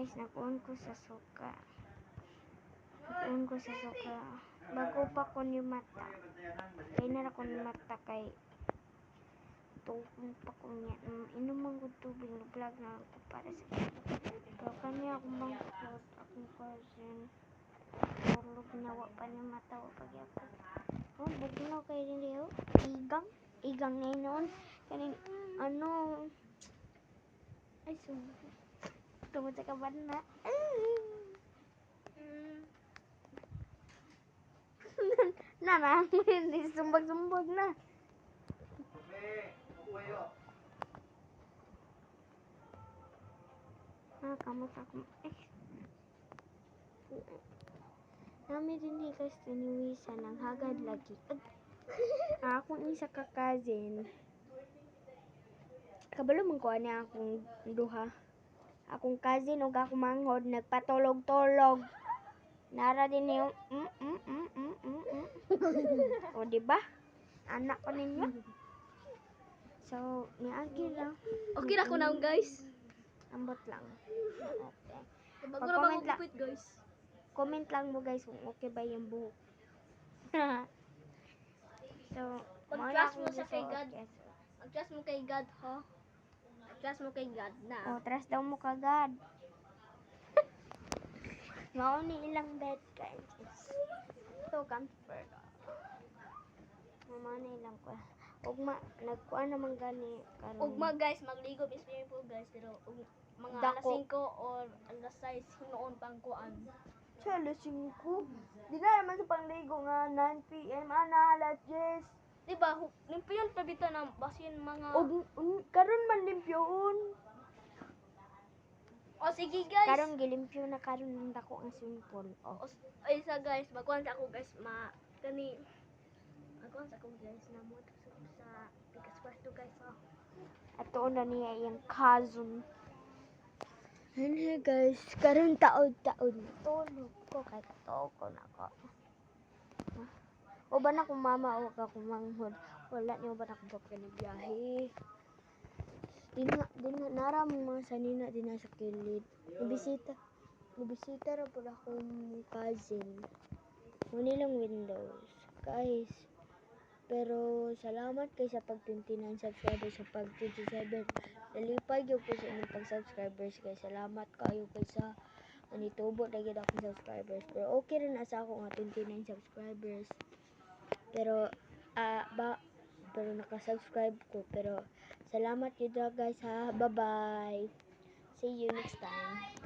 guys, nag-on ko sa suka. Nag-on ko sa suka. Bago pa ko ni mata. Kaya na ko ni mata kay tubig pa ko niya. Inuman ko tubig. Vlog na ako para sa pero kanya akong bangkot. Akong cousin. Tulog nawa pa ni mata. Wapag ako. Oh, bugnaw kayo din diyo. Igang. Igang na yun. Kaning ano. Ay, tungod sa kaban na. Nana, hindi sumbag-sumbag na. Kamot ako. Nami din guys tiniwisa ng hagad lagi. Akong isa ka cousin. Kabalo man ko ani akong duha. Akong cousin ug ako manghod nagpatulog-tulog. Nara din yung o diba? Anak ko ninyo. So, niagi lang. Okay na ko na guys. Ambot lang. Okay. Bago na Comment bago gupit guys. Comment lang mo guys kung okay ba yung buhok. So, Mag-trust mo sa kay God. Mag-trust mo kay God, ho? Mag-trust mo kay God na. Oh, trust daw mo kagad. Mao ni ilang bed guys. So, comfort. Mama na ilang ko. Ugma, nagkuha naman gani karon. Ugma guys, magligo sa swimming pool guys. Pero mga Dako. alas 5 or alas 6 hinuon pang kuan. Sa alas 5? Di na naman sa pangligo nga 9 PM. Ana, alas 10. Diba, limpiyon pa bitaw na basin mga... Karon man limpyoon. O sige guys. Karon gilimpyo na karon ng dako ang swimming pool. Oh. Ay sa guys, magkuhan sa ako guys, kani magkuhan sa ako guys na mo sa pikas kwarto guys. Oh. Ato na niya yung cousin. Ano guys, karon taod-taod tulog ko kay katuog ko na ko. O ba na kung mama o ka kumanghod, wala niyo ba na kung ni biyahe. Din na naram mga sanina din sa kilid. Nibisita ra pud akong cousin. Muni lang Windows. Guys, pero salamat kay sa pag 29 subscribers sa pag 27. Nalipay gyud ko sa inyong pag-subscribers kay salamat kayo kay sa manitubo na gyud akong subscribers. Pero okay rin na sa ako nga 29 subscribers. Pero pero naka-subscribe ko pero salamat gyud guys ha. Bye-bye. See you next time.